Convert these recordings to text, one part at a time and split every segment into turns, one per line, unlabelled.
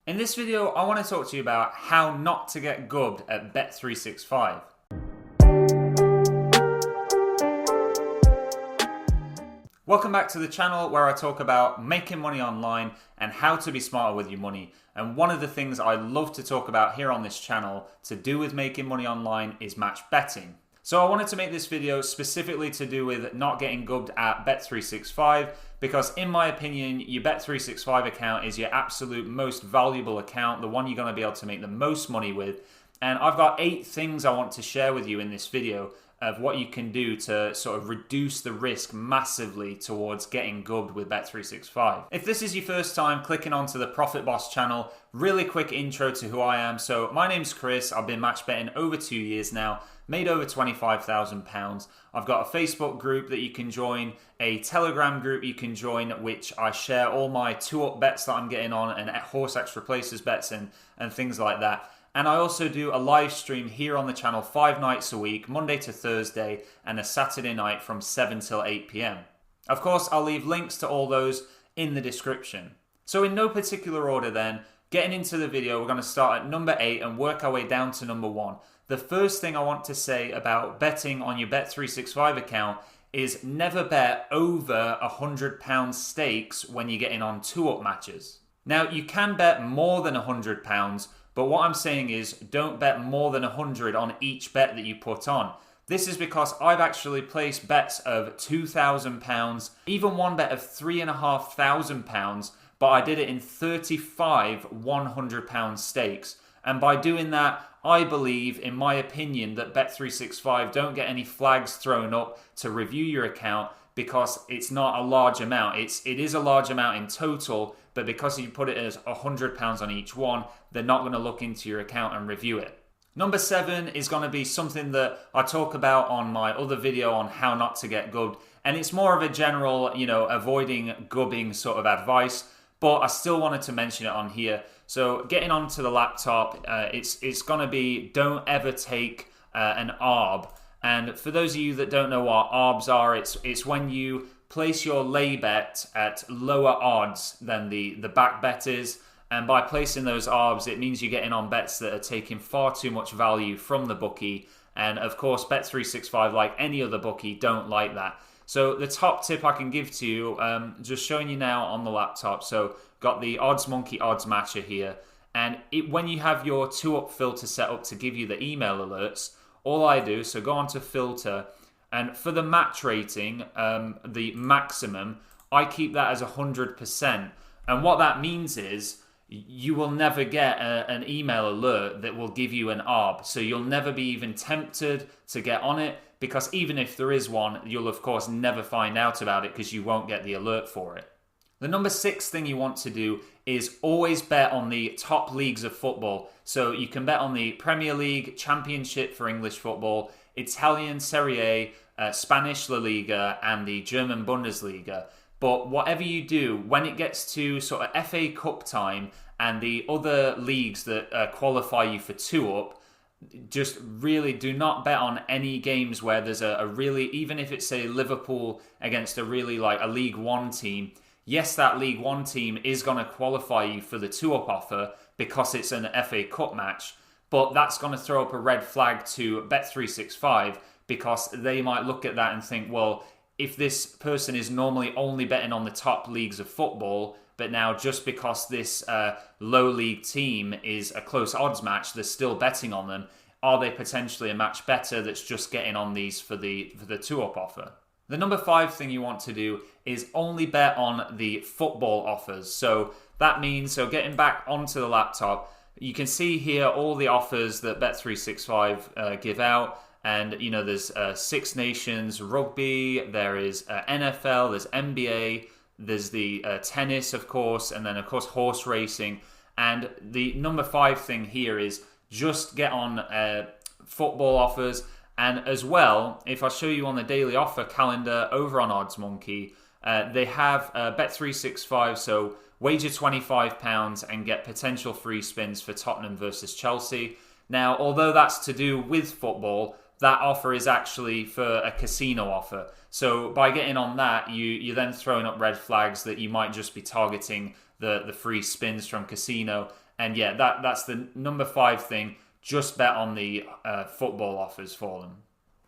In this video, I want to talk to you about how not to get gubbed at bet365. Welcome back to the channel where I talk about making money online and how to be smarter with your money. And one of the things I love to talk about here on this channel to do with making money online is match betting. So I wanted to make this video specifically to do with not getting gubbed at bet365 because in my opinion, your bet365 account is your absolute most valuable account, the one you're going to be able to make the most money with. And I've got 8 things I want to share with you in this video of what you can do to sort of reduce the risk massively towards getting gubbed with bet365. If this is your first time clicking onto the Profit Boss channel, really quick intro to who I am. So my name's Chris, I've been match betting over 2 years now, made over £25,000. I've got a Facebook group that you can join, a Telegram group you can join, which I share all my 2-up bets that I'm getting on and horse extra places bets and things like that. And I also do a live stream here on the channel 5 nights a week, Monday to Thursday, and a Saturday night from 7 till 8 p.m. Of course, I'll leave links to all those in the description. So in no particular order then, getting into the video, we're going to start at number 8 and work our way down to number 1. The first thing I want to say about betting on your bet365 account is never bet over £100 stakes when you're getting on 2-up matches. Now, you can bet more than £100, but what I'm saying is don't bet more than 100 on each bet that you put on. This is because I've actually placed bets of £2,000, even one bet of £3,500, but I did it in 35 £100 stakes. And by doing that, I believe, in my opinion, that bet365 don't get any flags thrown up to review your account because it's not a large amount. It is a large amount in total, but because you put it as £100 on each one, they're not going to look into your account and review it. Number 7 is going to be something that I talk about on my other video on how not to get gubbed. And it's more of a general, avoiding gubbing sort of advice, but I still wanted to mention it on here. So getting onto the laptop, it's going to be don't ever take an ARB. And for those of you that don't know what ARBs are, it's when you place your lay bet at lower odds than the back bet is. And by placing those ARBs, it means you're getting on bets that are taking far too much value from the bookie. And of course, bet365, like any other bookie, don't like that. So the top tip I can give to you, just showing you now on the laptop. So got the oddsmonkey odds matcher here. And when you have your 2-up filter set up to give you the email alerts, all I do, so go on to filter, and for the match rating, the maximum, I keep that as 100%. And what that means is you will never get an email alert that will give you an ARB. So you'll never be even tempted to get on it, because even if there is one, you'll of course never find out about it because you won't get the alert for it. The number 6 thing you want to do is always bet on the top leagues of football. So you can bet on the Premier League, Championship for English football, Italian Serie A, Spanish La Liga, and the German Bundesliga. But whatever you do, when it gets to sort of FA Cup time and the other leagues that qualify you for 2-up, just really do not bet on any games where there's a really, even if it's say Liverpool against a really like a League One team. Yes, that League One team is going to qualify you for the 2-up offer because it's an FA Cup match, but that's going to throw up a red flag to bet365 because they might look at that and think, well, if this person is normally only betting on the top leagues of football, but now just because this low league team is a close odds match, they're still betting on them, are they potentially a match better that's just getting on these for the 2-up offer? The number 5 thing you want to do is only bet on the football offers. So that means, getting back onto the laptop, you can see here all the offers that bet365 give out. And, there's 6 Nations rugby, there is NFL, there's NBA, there's the tennis, of course, and then, of course, horse racing. And the number 5 thing here is just get on football offers. And as well, if I show you on the daily offer calendar over on oddsmonkey, they have bet365, so wager £25 and get potential free spins for Tottenham versus Chelsea. Now, although that's to do with football, that offer is actually for a casino offer. So by getting on that, you're then throwing up red flags that you might just be targeting the free spins from casino. And yeah, that's the number 5 thing. Just bet on the football offers for them.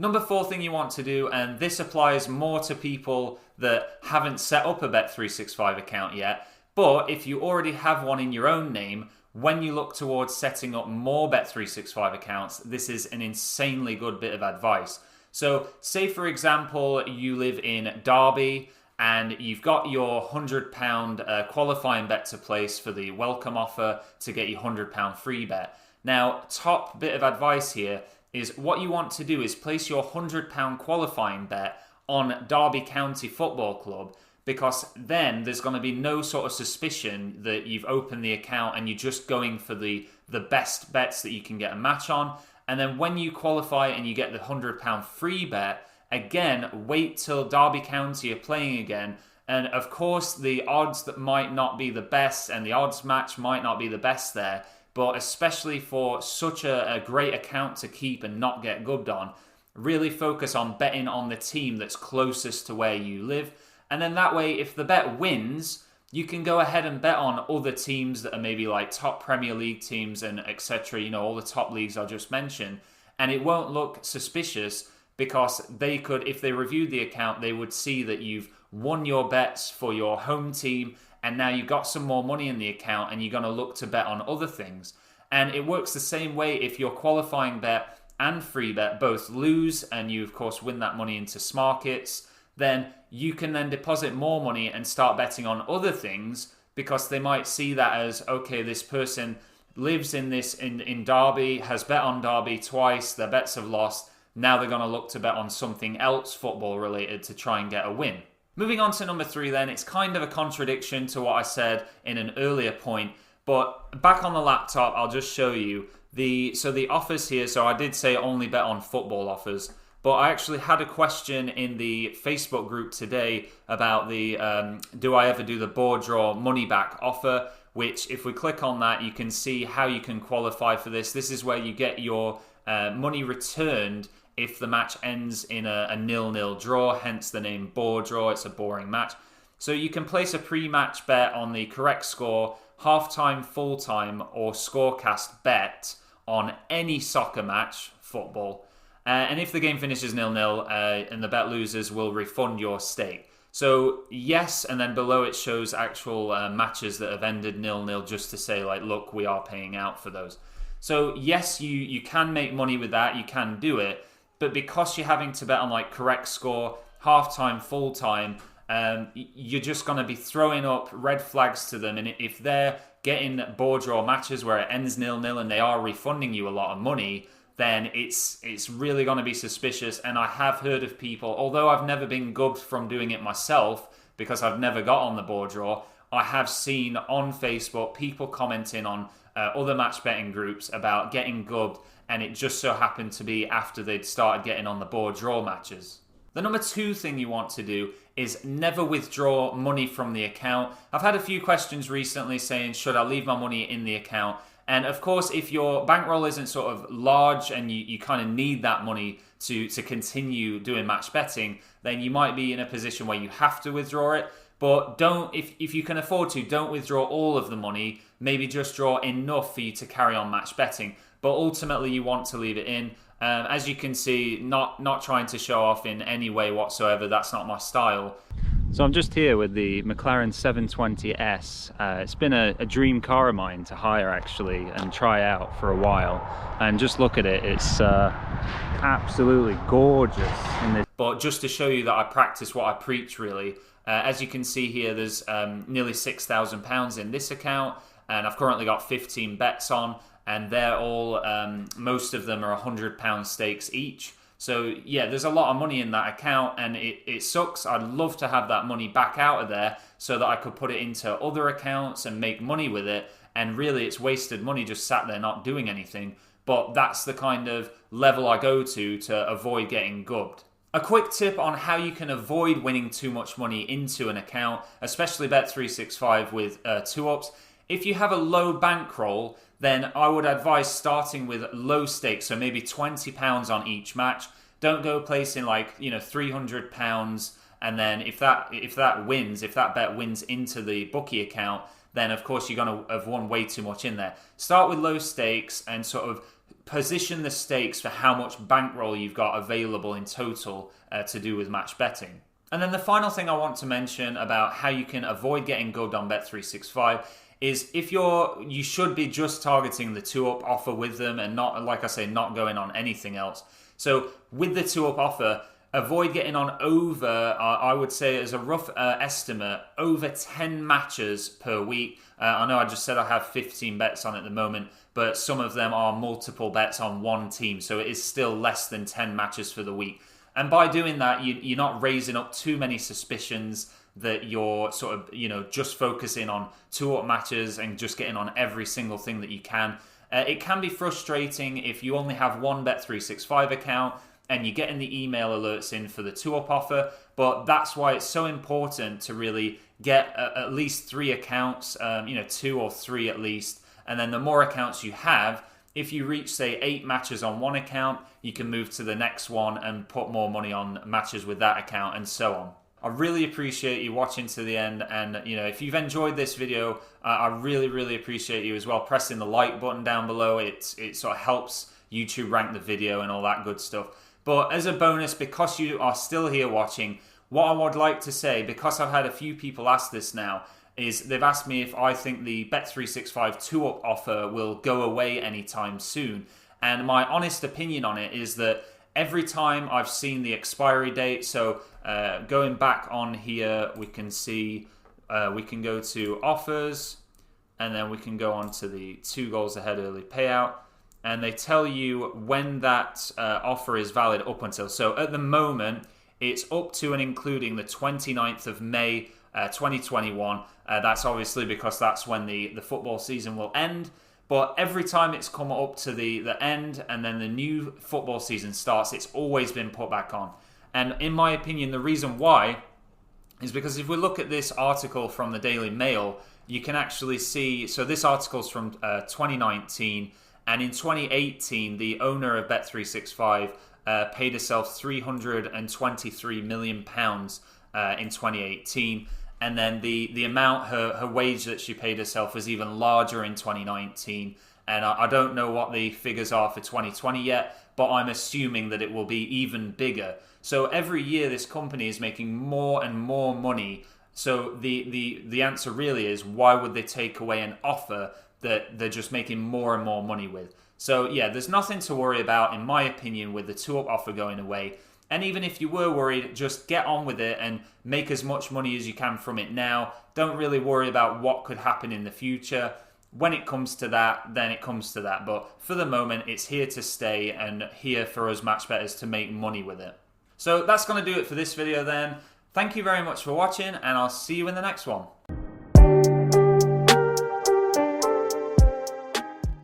Number 4 thing you want to do, and this applies more to people that haven't set up a Bet365 account yet, but if you already have one in your own name, when you look towards setting up more Bet365 accounts, this is an insanely good bit of advice. So say for example, you live in Derby and you've got your £100 qualifying bet to place for the welcome offer to get your £100 free bet. Now, top bit of advice here is what you want to do is place your £100 qualifying bet on Derby County Football Club, because then there's going to be no sort of suspicion that you've opened the account and you're just going for the best bets that you can get a match on. And then when you qualify and you get the £100 free bet, again, wait till Derby County are playing again. And of course, the odds that might not be the best and the odds match might not be the best there. But especially for such a great account to keep and not get gubbed on, really focus on betting on the team that's closest to where you live. And then that way, if the bet wins, you can go ahead and bet on other teams that are maybe like top Premier League teams and etc. You know, all the top leagues I just mentioned. And it won't look suspicious because they could, if they reviewed the account, they would see that you've won your bets for your home team. And now you've got some more money in the account and you're going to look to bet on other things. And it works the same way if your qualifying bet and free bet both lose and you, of course, win that money into Smarkets, then you can then deposit more money and start betting on other things because they might see that as, okay, this person lives in Derby, has bet on Derby twice, their bets have lost. Now they're going to look to bet on something else football related to try and get a win. Moving on to number 3 then, it's kind of a contradiction to what I said in an earlier point, but back on the laptop, I'll just show you the offers here. So I did say only bet on football offers, but I actually had a question in the Facebook group today about the do I ever do the board draw money back offer, which if we click on that, you can see how you can qualify for this. This is where you get your money returned if the match ends in a 0-0 draw, hence the name board draw. It's a boring match. So you can place a pre-match bet on the correct score, half-time, full-time, or scorecast bet on any soccer match, football. And if the game finishes 0-0 and the bet losers will refund your stake. So yes, and then below it shows actual matches that have ended 0-0 just to say like, look, we are paying out for those. So yes, you can make money with that, you can do it. But because you're having to bet on like correct score, half-time, full-time, you're just going to be throwing up red flags to them. And if they're getting board draw matches where it ends 0-0 and they are refunding you a lot of money, then it's really going to be suspicious. And I have heard of people, although I've never been gubbed from doing it myself because I've never got on the board draw, I have seen on Facebook people commenting on other match betting groups about getting gubbed, and it just so happened to be after they'd started getting on the board draw matches. The number 2 thing you want to do is never withdraw money from the account. I've had a few questions recently saying, should I leave my money in the account? And of course, if your bankroll isn't sort of large and you kind of need that money to continue doing match betting, then you might be in a position where you have to withdraw it. But don't, if you can afford to, don't withdraw all of the money. Maybe just draw enough for you to carry on match betting. But ultimately, you want to leave it in. As you can see, not trying to show off in any way whatsoever. That's not my style. So I'm just here with the McLaren 720S. It's been a dream car of mine to hire actually and try out for a while. And just look at it, it's absolutely gorgeous. But just to show you that I practice what I preach really, as you can see here, there's nearly £6,000 in this account, and I've currently got 15 bets on. And they're all, most of them are £100 stakes each. So yeah, there's a lot of money in that account, and it sucks. I'd love to have that money back out of there so that I could put it into other accounts and make money with it. And really it's wasted money just sat there not doing anything. But that's the kind of level I go to avoid getting gubbed. A quick tip on how you can avoid winning too much money into an account, especially Bet365 with 2-ups. If you have a low bankroll, then I would advise starting with low stakes, so maybe £20 on each match. Don't go placing like, £300, and then if that bet wins into the bookie account, then of course you're going to have won way too much in there. Start with low stakes and sort of position the stakes for how much bankroll you've got available in total to do with match betting. And then the final thing I want to mention about how you can avoid getting gubbed on bet365 is if you should be just targeting the 2-up offer with them and not, like I say, not going on anything else. So with the 2-up offer, avoid getting on over, I would say as a rough estimate, over 10 matches per week. I know I just said I have 15 bets on at the moment, but some of them are multiple bets on one team. So it is still less than 10 matches for the week. And by doing that, you're not raising up too many suspicions that you're sort of, just focusing on 2-up matches and just getting on every single thing that you can. It can be frustrating if you only have one Bet365 account and you're getting the email alerts in for the 2-up offer, but that's why it's so important to really get at least 3 accounts, 2 or 3 at least, and then the more accounts you have, if you reach, say, 8 matches on one account, you can move to the next one and put more money on matches with that account and so on. I really appreciate you watching to the end, and if you've enjoyed this video, I really appreciate you as well pressing the like button down below. It sort of helps YouTube rank the video and all that good stuff. But as a bonus, because you are still here watching, what I would like to say, because I've had a few people ask this now, is they've asked me if I think the Bet365 2-up offer will go away anytime soon. And my honest opinion on it is that every time I've seen the expiry date, so going back on here, we can see, we can go to offers, and then we can go on to the 2 goals ahead early payout, and they tell you when that offer is valid up until. So at the moment, it's up to and including the 29th of May 2021. That's obviously because that's when the football season will end. But every time it's come up to the end and then the new football season starts, it's always been put back on. And in my opinion, the reason why is because if we look at this article from the Daily Mail, you can actually see, so this article's from 2019, and in 2018, the owner of Bet365 paid herself £323 million in 2018. And then the amount, her wage that she paid herself was even larger in 2019. And I don't know what the figures are for 2020 yet, but I'm assuming that it will be even bigger. So every year this company is making more and more money. So the answer really is, why would they take away an offer that they're just making more and more money with? So yeah, there's nothing to worry about, in my opinion, with the 2-up offer going away. And even if you were worried, just get on with it and make as much money as you can from it now. Don't really worry about what could happen in the future. When it comes to that, then it comes to that. But for the moment, it's here to stay and here for us match bettors to make money with it. So that's going to do it for this video then. Thank you very much for watching, and I'll see you in the next one.